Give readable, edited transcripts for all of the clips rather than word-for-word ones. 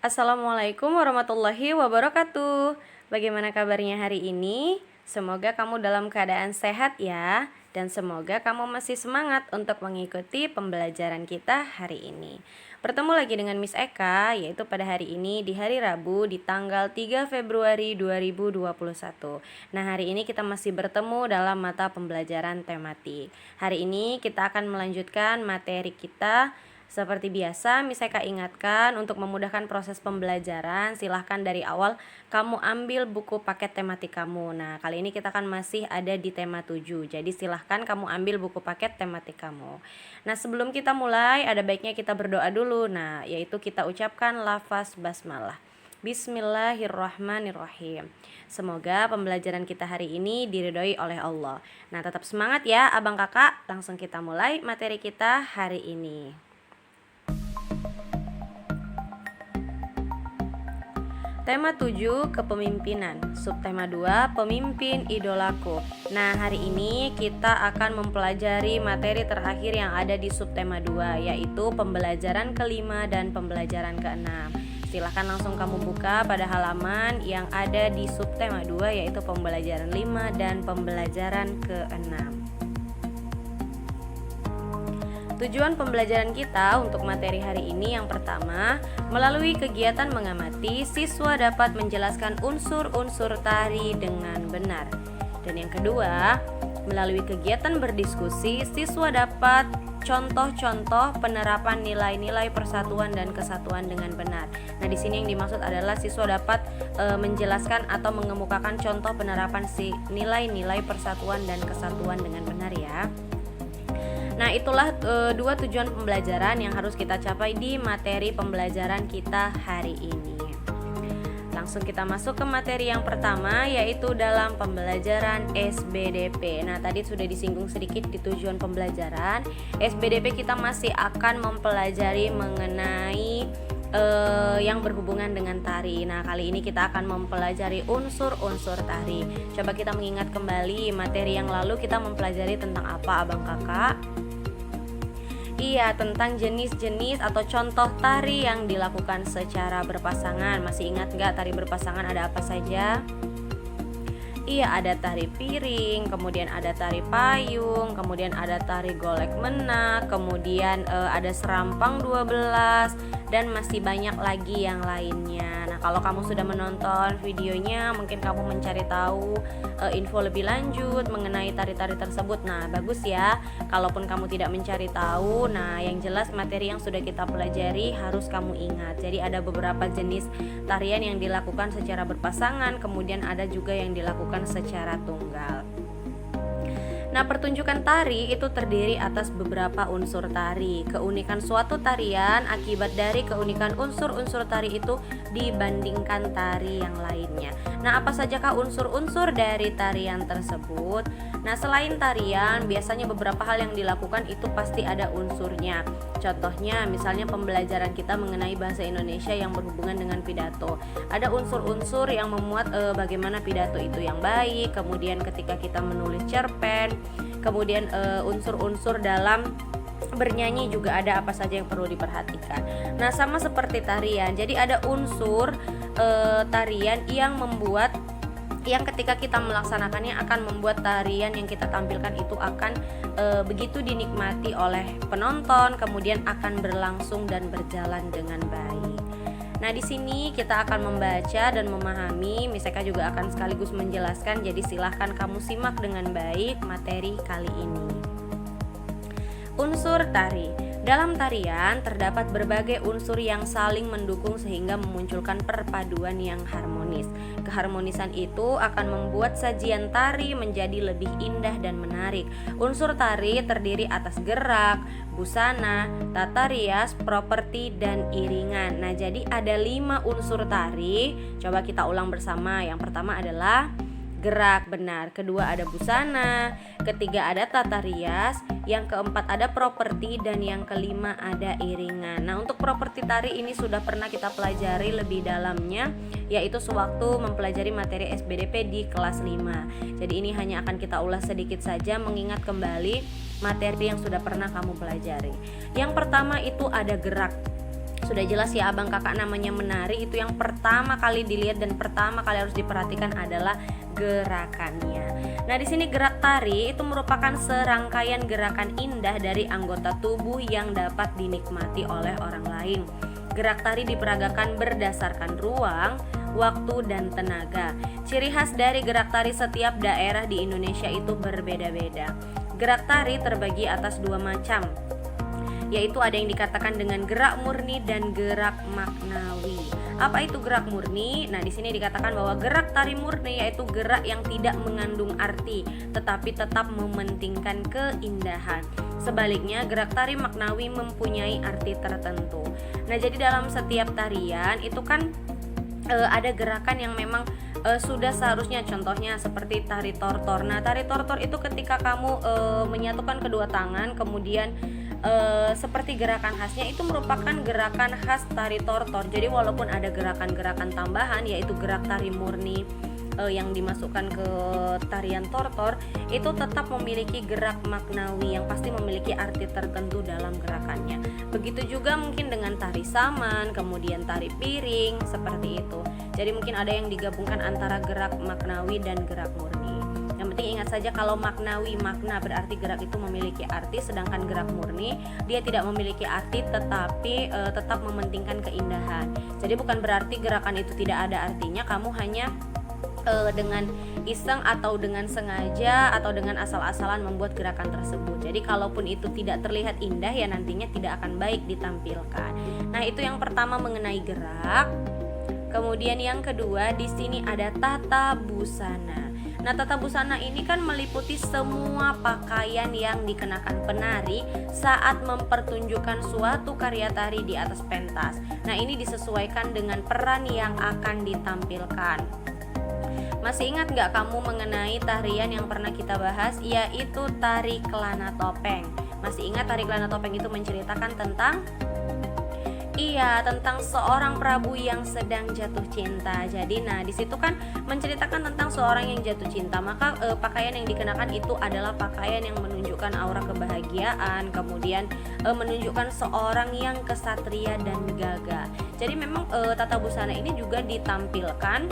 Assalamualaikum warahmatullahi wabarakatuh. Bagaimana kabarnya hari ini? Semoga kamu dalam keadaan sehat ya. Dan semoga kamu masih semangat untuk mengikuti pembelajaran kita hari ini. Bertemu lagi dengan Miss Eka, yaitu pada hari ini di hari Rabu di tanggal 3 Februari 2021. Nah, hari ini kita masih bertemu dalam mata pembelajaran tematik. Hari ini kita akan melanjutkan materi kita. Seperti biasa, Miss Eka ingatkan untuk memudahkan proses pembelajaran, silahkan dari awal kamu ambil buku paket tematik kamu. Nah, kali ini kita kan masih ada di tema 7, jadi silahkan kamu ambil buku paket tematik kamu. Nah, sebelum kita mulai, ada baiknya kita berdoa dulu. Nah, yaitu kita ucapkan lafaz basmalah. Bismillahirrahmanirrahim. Semoga pembelajaran kita hari ini diridhoi oleh Allah. Nah, tetap semangat ya abang kakak. Langsung kita mulai materi kita hari ini. Tema 7, kepemimpinan. Subtema 2, pemimpin idolaku. Nah, hari ini kita akan mempelajari materi terakhir yang ada di subtema 2, yaitu pembelajaran kelima dan pembelajaran keenam. Silahkan langsung kamu buka pada halaman yang ada di subtema 2, yaitu pembelajaran 5 dan pembelajaran keenam. Tujuan pembelajaran kita untuk materi hari ini yang pertama, melalui kegiatan mengamati, siswa dapat menjelaskan unsur-unsur tari dengan benar. Dan yang kedua, melalui kegiatan berdiskusi, siswa dapat contoh-contoh penerapan nilai-nilai persatuan dan kesatuan dengan benar. Nah, di sini yang dimaksud adalah siswa dapat menjelaskan atau mengemukakan contoh penerapan nilai-nilai persatuan dan kesatuan dengan benar ya. Nah, itulah dua tujuan pembelajaran yang harus kita capai di materi pembelajaran kita hari ini. Langsung kita masuk ke materi yang pertama, yaitu dalam pembelajaran SBDP. Nah, tadi sudah disinggung sedikit di tujuan pembelajaran. SBDP kita masih akan mempelajari mengenai yang berhubungan dengan tari. Nah, kali ini kita akan mempelajari unsur-unsur tari. Coba kita mengingat kembali materi yang lalu kita mempelajari tentang apa abang kakak? Iya, tentang jenis-jenis atau contoh tari yang dilakukan secara berpasangan. Masih ingat nggak tari berpasangan ada apa saja? Iya, ada tari piring, kemudian ada tari payung, kemudian ada tari golek menak, kemudian ada serampang 12, dan masih banyak lagi yang lainnya. Nah, kalau kamu sudah menonton videonya, mungkin kamu mencari tahu info lebih lanjut mengenai tari-tari tersebut. Nah, bagus ya. Kalaupun kamu tidak mencari tahu, nah yang jelas materi yang sudah kita pelajari harus kamu ingat. Jadi ada beberapa jenis tarian yang dilakukan secara berpasangan, kemudian ada juga yang dilakukan secara tunggal. Nah, pertunjukan tari itu terdiri atas beberapa unsur tari. Keunikan suatu tarian akibat dari keunikan unsur-unsur tari itu dibandingkan tari yang lainnya. Nah, apa sajakah unsur-unsur dari tarian tersebut? Nah, selain tarian, biasanya beberapa hal yang dilakukan itu pasti ada unsurnya. Contohnya, misalnya pembelajaran kita mengenai bahasa Indonesia yang berhubungan dengan pidato. Ada unsur-unsur yang memuat bagaimana pidato itu yang baik, kemudian ketika kita menulis cerpen, kemudian unsur-unsur dalam bernyanyi juga ada apa saja yang perlu diperhatikan. Nah, sama seperti tarian. Jadi ada unsur tarian yang membuat yang ketika kita melaksanakannya akan membuat tarian yang kita tampilkan itu akan begitu dinikmati oleh penonton, kemudian akan berlangsung dan berjalan dengan baik. Nah, di sini kita akan membaca dan memahami, Miss Eka juga akan sekaligus menjelaskan, jadi silahkan kamu simak dengan baik materi kali ini. Unsur tari. Dalam tarian terdapat berbagai unsur yang saling mendukung sehingga memunculkan perpaduan yang harmonis. Keharmonisan itu akan membuat sajian tari menjadi lebih indah dan menarik. Unsur tari terdiri atas gerak, busana, tata rias, properti, dan iringan. Nah, jadi ada 5 unsur tari. Coba kita ulang bersama. Yang pertama adalah gerak, benar. Kedua ada busana, ketiga ada tata rias, yang keempat ada properti, dan yang kelima ada iringan. Nah, untuk properti tari ini sudah pernah kita pelajari lebih dalamnya, yaitu sewaktu mempelajari materi SBDP di kelas 5. Jadi ini hanya akan kita ulas sedikit saja mengingat kembali materi yang sudah pernah kamu pelajari. Yang pertama itu ada gerak. Sudah jelas ya abang kakak, namanya menari itu yang pertama kali dilihat dan pertama kali harus diperhatikan adalah gerakannya. Nah, di sini gerak tari itu merupakan serangkaian gerakan indah dari anggota tubuh yang dapat dinikmati oleh orang lain. Gerak tari diperagakan berdasarkan ruang, waktu, dan tenaga. Ciri khas dari gerak tari setiap daerah di Indonesia itu berbeda-beda. Gerak tari terbagi atas dua macam, yaitu ada yang dikatakan dengan gerak murni dan gerak maknawi. Apa itu gerak murni? Nah, di sini dikatakan bahwa gerak tari murni yaitu gerak yang tidak mengandung arti, tetapi tetap mementingkan keindahan. Sebaliknya, gerak tari maknawi mempunyai arti tertentu. Nah, jadi dalam setiap tarian itu kan ada gerakan yang memang sudah seharusnya, contohnya seperti tari tortor. Nah, tari tortor itu ketika kamu menyatukan kedua tangan, kemudian seperti gerakan khasnya itu merupakan gerakan khas tari tortor. Jadi walaupun ada gerakan-gerakan tambahan yaitu gerak tari murni yang dimasukkan ke tarian tortor, itu tetap memiliki gerak maknawi yang pasti memiliki arti tertentu dalam gerakannya. Begitu juga mungkin dengan tari saman, kemudian tari piring, seperti itu. Jadi mungkin ada yang digabungkan antara gerak maknawi dan gerak murni. Yang penting ingat saja kalau maknawi, makna berarti gerak itu memiliki arti, sedangkan gerak murni dia tidak memiliki arti tetapi tetap mementingkan keindahan. Jadi bukan berarti gerakan itu tidak ada artinya, kamu hanya dengan iseng atau dengan sengaja atau dengan asal-asalan membuat gerakan tersebut. Jadi kalaupun itu tidak terlihat indah ya nantinya tidak akan baik ditampilkan. Nah, itu yang pertama mengenai gerak. Kemudian yang kedua di sini ada tata busana. Nah, tata busana ini kan meliputi semua pakaian yang dikenakan penari saat mempertunjukkan suatu karya tari di atas pentas. Nah, ini disesuaikan dengan peran yang akan ditampilkan. Masih ingat gak kamu mengenai tarian yang pernah kita bahas, yaitu tari kelana topeng? Masih ingat tari kelana topeng itu menceritakan tentang tentang seorang prabu yang sedang jatuh cinta. Jadi di situ kan menceritakan tentang seorang yang jatuh cinta. Maka pakaian yang dikenakan itu adalah pakaian yang menunjukkan aura kebahagiaan, kemudian menunjukkan seorang yang kesatria dan gagah. Jadi memang tata busana ini juga ditampilkan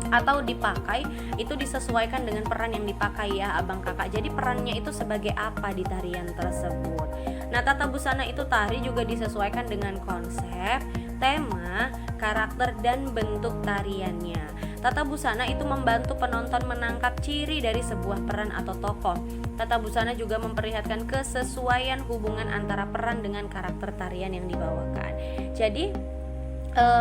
atau dipakai itu disesuaikan dengan peran yang dipakai ya abang kakak. Jadi perannya itu sebagai apa di tarian tersebut. Nah, tata busana itu tari juga disesuaikan dengan konsep, tema, karakter, dan bentuk tariannya. Tata busana itu membantu penonton menangkap ciri dari sebuah peran atau tokoh. Tata busana juga memperlihatkan kesesuaian hubungan antara peran dengan karakter tarian yang dibawakan. Jadi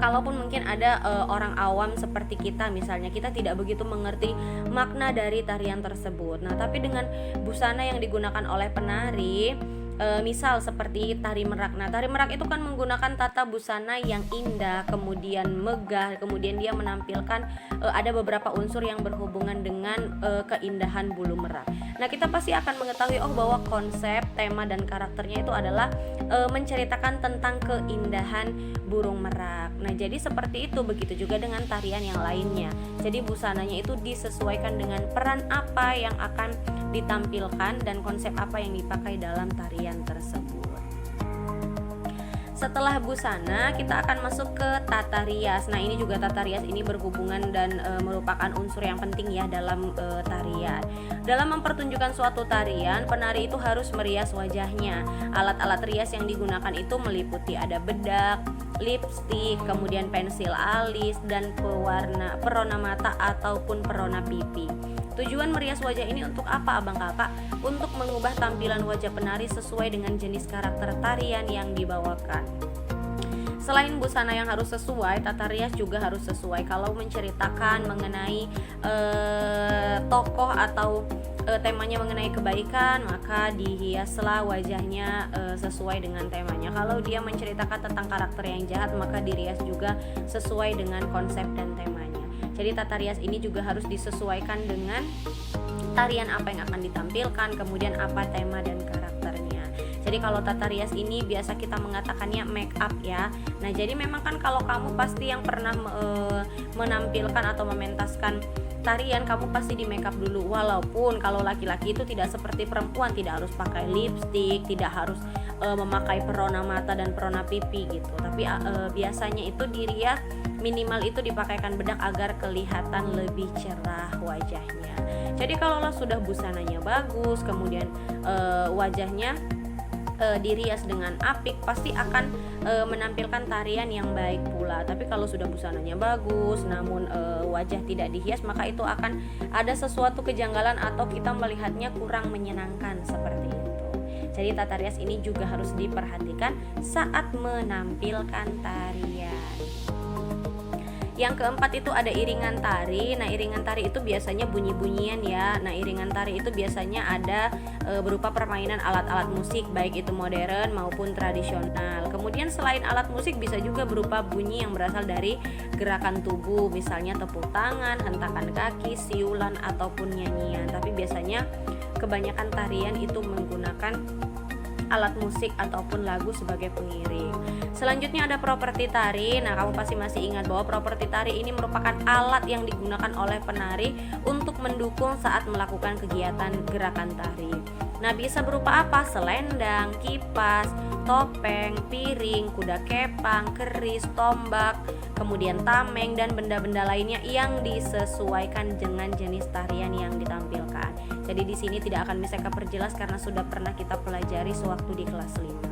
kalaupun mungkin ada orang awam seperti kita, misalnya kita tidak begitu mengerti makna dari tarian tersebut. Nah, tapi dengan busana yang digunakan oleh penari, misal seperti tari merak. Nah, tari merak itu kan menggunakan tata busana yang indah, kemudian megah, kemudian dia menampilkan ada beberapa unsur yang berhubungan dengan keindahan bulu merak. Nah, kita pasti akan mengetahui bahwa konsep, tema, dan karakternya itu adalah menceritakan tentang keindahan burung merak. Nah, jadi seperti itu. Begitu juga dengan tarian yang lainnya. Jadi busananya itu disesuaikan dengan peran apa yang akan ditampilkan dan konsep apa yang dipakai dalam tarian tersebut. Setelah busana, kita akan masuk ke tata rias. Nah, ini juga tata rias ini berhubungan dan merupakan unsur yang penting ya dalam tarian. Dalam mempertunjukkan suatu tarian, penari itu harus merias wajahnya. Alat-alat rias yang digunakan itu meliputi ada bedak, lipstik, kemudian pensil alis, dan perona mata ataupun perona pipi. Tujuan merias wajah ini untuk apa abang kakak? Untuk mengubah tampilan wajah penari sesuai dengan jenis karakter tarian yang dibawakan. Selain busana yang harus sesuai, tata rias juga harus sesuai. Kalau menceritakan mengenai tokoh atau temanya mengenai kebaikan, maka dihiaslah wajahnya sesuai dengan temanya. Kalau dia menceritakan tentang karakter yang jahat, maka dirias juga sesuai dengan konsep dan temanya. Jadi tata rias ini juga harus disesuaikan dengan tarian apa yang akan ditampilkan, kemudian apa tema dan karakternya. Jadi kalau tata rias ini biasa kita mengatakannya make up ya. Nah, jadi memang kan kalau kamu pasti yang pernah menampilkan atau mementaskan tarian, kamu pasti di make up dulu. Walaupun kalau laki-laki itu tidak seperti perempuan, tidak harus pakai lipstik, tidak harus memakai perona mata dan perona pipi gitu. Tapi biasanya itu dirias minimal itu dipakaikan bedak agar kelihatan lebih cerah wajahnya. Jadi kalau sudah busananya bagus, kemudian wajahnya dirias dengan apik, pasti akan menampilkan tarian yang baik pula. Tapi kalau sudah busananya bagus namun wajah tidak dihias, maka itu akan ada sesuatu kejanggalan atau kita melihatnya kurang menyenangkan seperti itu. Jadi tata rias ini juga harus diperhatikan saat menampilkan tarian. Yang keempat itu ada iringan tari. Nah, iringan tari itu biasanya bunyi-bunyian ya. Nah, iringan tari itu biasanya ada berupa permainan alat-alat musik, baik itu modern maupun tradisional. Kemudian selain alat musik bisa juga berupa bunyi yang berasal dari gerakan tubuh, misalnya tepuk tangan, hentakan kaki, siulan ataupun nyanyian. Tapi biasanya kebanyakan tarian itu menggunakan alat musik ataupun lagu sebagai pengiring. Selanjutnya ada properti tari. Nah, kamu pasti masih ingat bahwa properti tari ini merupakan alat yang digunakan oleh penari untuk mendukung saat melakukan kegiatan gerakan tari. Nah, bisa berupa apa? Selendang, kipas, topeng, piring, kuda kepang, keris, tombak, kemudian tameng dan benda-benda lainnya yang disesuaikan dengan jenis tarian yang ditampilkan. Jadi di sini tidak akan bisa perjelas karena sudah pernah kita pelajari sewaktu di kelas 5.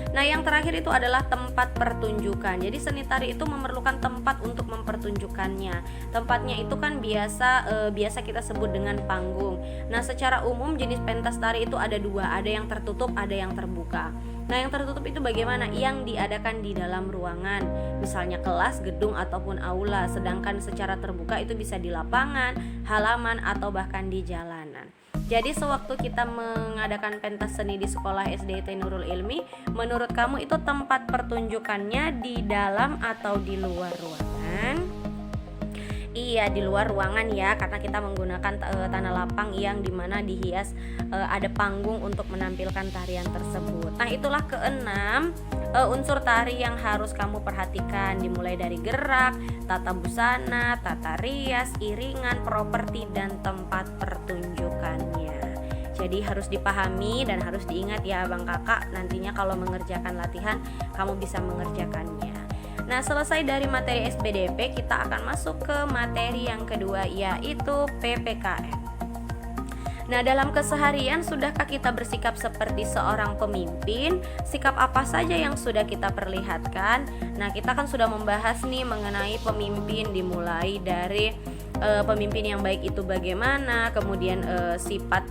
Nah, yang terakhir itu adalah tempat pertunjukan. Jadi seni tari itu memerlukan tempat untuk mempertunjukkannya. Tempatnya itu kan biasa kita sebut dengan panggung. Nah, secara umum jenis pentas tari itu ada dua, ada yang tertutup, ada yang terbuka. Nah, yang tertutup itu bagaimana? Yang diadakan di dalam ruangan, misalnya kelas, gedung ataupun aula. Sedangkan secara terbuka itu bisa di lapangan, halaman atau bahkan di jalanan. Jadi sewaktu kita mengadakan pentas seni di sekolah SDIT Nurul Ilmi, menurut kamu itu tempat pertunjukannya di dalam atau di luar ruangan? Iya, di luar ruangan ya, karena kita menggunakan tanah lapang yang dimana dihias ada panggung untuk menampilkan tarian tersebut. Nah, itulah keenam unsur tari yang harus kamu perhatikan, dimulai dari gerak, tata busana, tata rias, iringan, properti, dan tempat pertunjukannya. Jadi harus dipahami dan harus diingat ya abang kakak, nantinya kalau mengerjakan latihan kamu bisa mengerjakannya. Nah, selesai dari materi SBDP, kita akan masuk ke materi yang kedua, yaitu PPKN. Nah, dalam keseharian sudahkah kita bersikap seperti seorang pemimpin? Sikap apa saja yang sudah kita perlihatkan? Nah, kita kan sudah membahas nih mengenai pemimpin, dimulai dari pemimpin yang baik itu bagaimana, kemudian sifat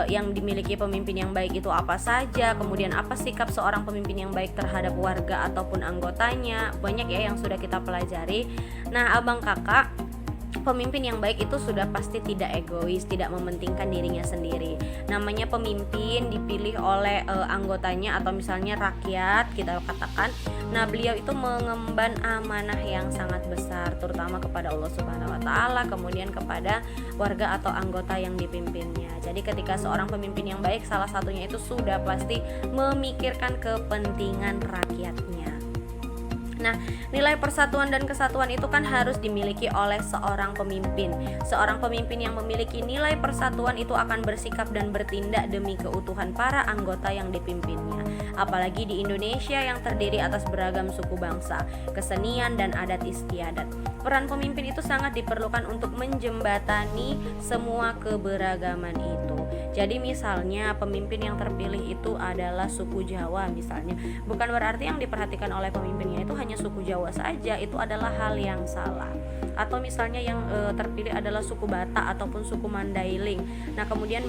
yang dimiliki pemimpin yang baik itu apa saja, kemudian apa sikap seorang pemimpin yang baik terhadap warga ataupun anggotanya. Banyak ya yang sudah kita pelajari. Nah, abang kakak, pemimpin yang baik itu sudah pasti tidak egois, tidak mementingkan dirinya sendiri. Namanya pemimpin dipilih oleh anggotanya atau misalnya rakyat kita katakan. Nah, beliau itu mengemban amanah yang sangat besar, terutama kepada Allah Subhanahu wa taala, kemudian kepada warga atau anggota yang dipimpinnya. Jadi ketika seorang pemimpin yang baik, salah satunya itu sudah pasti memikirkan kepentingan rakyatnya. Nah, nilai persatuan dan kesatuan itu kan harus dimiliki oleh seorang pemimpin. Seorang pemimpin yang memiliki nilai persatuan itu akan bersikap dan bertindak demi keutuhan para anggota yang dipimpinnya. Apalagi di Indonesia yang terdiri atas beragam suku bangsa, kesenian dan adat istiadat. Peran pemimpin itu sangat diperlukan untuk menjembatani semua keberagaman itu. Jadi misalnya pemimpin yang terpilih itu adalah suku Jawa misalnya, bukan berarti yang diperhatikan oleh pemimpinnya itu hanya suku Jawa saja, itu adalah hal yang salah. Atau misalnya yang terpilih adalah suku Batak ataupun suku Mandailing. Nah, kemudian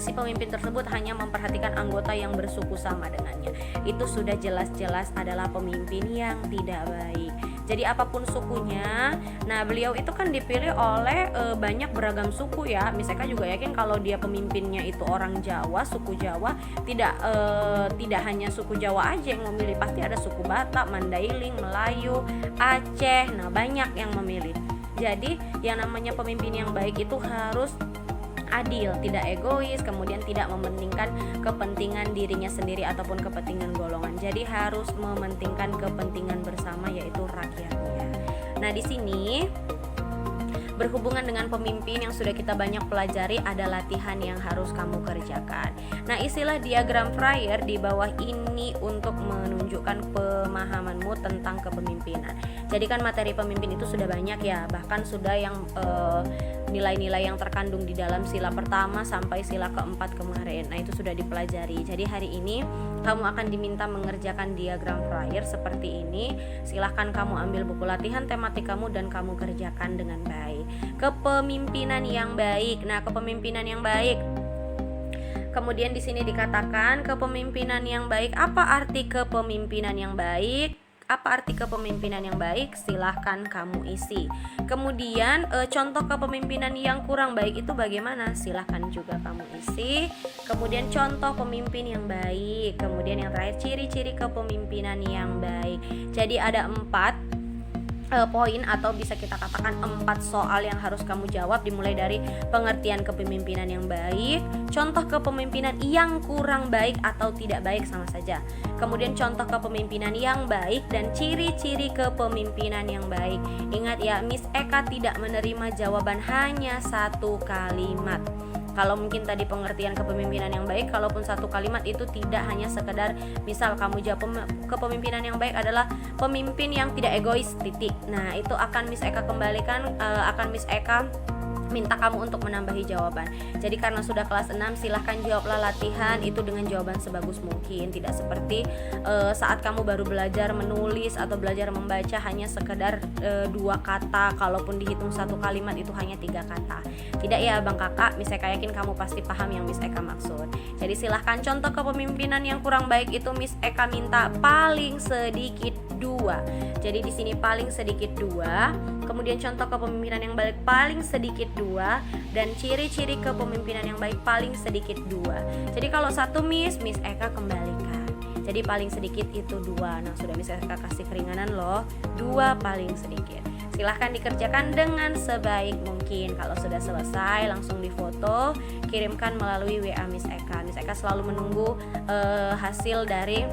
si pemimpin tersebut hanya memperhatikan anggota yang bersuku sama dengannya. Itu sudah jelas-jelas adalah pemimpin yang tidak baik. Jadi apapun sukunya, nah beliau itu kan dipilih oleh banyak beragam suku ya. Misalkan juga yakin kalau dia pemimpinnya itu orang Jawa, suku Jawa, tidak hanya suku Jawa aja yang memilih, pasti ada suku Batak, Mandailing, Melayu, Aceh. Nah, banyak yang memilih. Jadi yang namanya pemimpin yang baik itu harus adil, tidak egois, kemudian tidak mementingkan kepentingan dirinya sendiri ataupun kepentingan golongan. Jadi harus mementingkan kepentingan bersama, yaitu rakyatnya. Nah, di sini berhubungan dengan pemimpin yang sudah kita banyak pelajari, ada latihan yang harus kamu kerjakan. Nah, istilah diagram Fryer di bawah ini untuk menunjukkan pemahamanmu tentang kepemimpinan. Jadi kan materi pemimpin itu sudah banyak ya, bahkan sudah yang nilai-nilai yang terkandung di dalam sila pertama sampai sila keempat kemarin. Nah, itu sudah dipelajari. Jadi hari ini kamu akan diminta mengerjakan diagram Fryer seperti ini. Silahkan kamu ambil buku latihan tematik kamu dan kamu kerjakan dengan baik. Kepemimpinan yang baik. Nah, kepemimpinan yang baik. Kemudian di sini dikatakan kepemimpinan yang baik. Apa arti kepemimpinan yang baik? Apa arti kepemimpinan yang baik? Silahkan kamu isi. Kemudian contoh kepemimpinan yang kurang baik itu bagaimana? Silahkan juga kamu isi. Kemudian contoh pemimpin yang baik. Kemudian yang terakhir ciri-ciri kepemimpinan yang baik. Jadi ada 4 poin atau bisa kita katakan 4 soal yang harus kamu jawab, dimulai dari pengertian kepemimpinan yang baik, contoh kepemimpinan yang kurang baik atau tidak baik sama saja, kemudian contoh kepemimpinan yang baik dan ciri-ciri kepemimpinan yang baik. Ingat ya, Miss Eka tidak menerima jawaban hanya 1 kalimat. Kalau mungkin tadi pengertian kepemimpinan yang baik, kalaupun 1 kalimat itu tidak hanya sekedar misal kamu jawab kepemimpinan yang baik adalah pemimpin yang tidak egois, titik. Nah, itu akan Miss Eka kembalikan, akan Miss Eka minta kamu untuk menambahi jawaban. Jadi karena sudah kelas 6, silahkan jawablah latihan itu dengan jawaban sebagus mungkin. Tidak seperti saat kamu baru belajar menulis atau belajar membaca hanya sekedar 2 kata, kalaupun dihitung 1 kalimat itu hanya 3 kata. Tidak ya Abang Kakak, Miss Eka yakin kamu pasti paham yang Miss Eka maksud. Jadi silahkan contoh kepemimpinan yang kurang baik itu Miss Eka minta paling sedikit 2. Jadi di sini paling sedikit 2. Kemudian contoh kepemimpinan yang baik paling sedikit 2, dan ciri-ciri kepemimpinan yang baik paling sedikit 2. Jadi kalau 1 Miss Eka kembalikan. Jadi paling sedikit itu 2. Nah, sudah Miss Eka kasih keringanan loh, 2 paling sedikit. Silahkan dikerjakan dengan sebaik mungkin. Kalau sudah selesai langsung difoto, kirimkan melalui WA Miss Eka. Miss Eka selalu menunggu hasil dari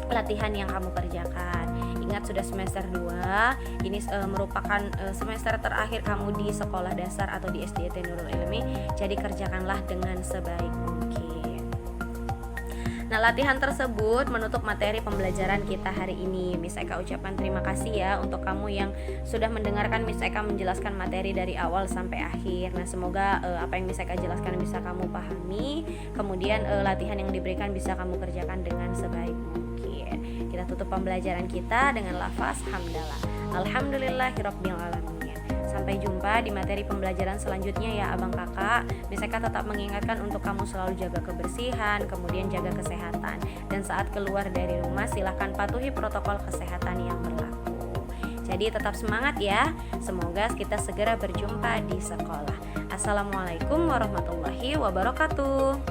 latihan yang kamu kerjakan. Ingat sudah semester 2, ini merupakan semester terakhir kamu di sekolah dasar atau di SDIT Nurul Ilmi. Jadi kerjakanlah dengan sebaik mungkin. Nah, latihan tersebut menutup materi pembelajaran kita hari ini. Miss Eka ucapkan terima kasih ya untuk kamu yang sudah mendengarkan Miss Eka menjelaskan materi dari awal sampai akhir. Nah, semoga apa yang Miss Eka jelaskan bisa kamu pahami. Kemudian latihan yang diberikan bisa kamu kerjakan dengan sebaik mungkin. Kita tutup pembelajaran kita dengan lafaz hamdalah. Alhamdulillahirabbil alamin. Sampai jumpa di materi pembelajaran selanjutnya ya Abang Kakak. Miss Eka tetap mengingatkan untuk kamu selalu jaga kebersihan, kemudian jaga kesehatan. Dan saat keluar dari rumah silahkan patuhi protokol kesehatan yang berlaku. Jadi tetap semangat ya. Semoga kita segera berjumpa di sekolah. Assalamualaikum warahmatullahi wabarakatuh.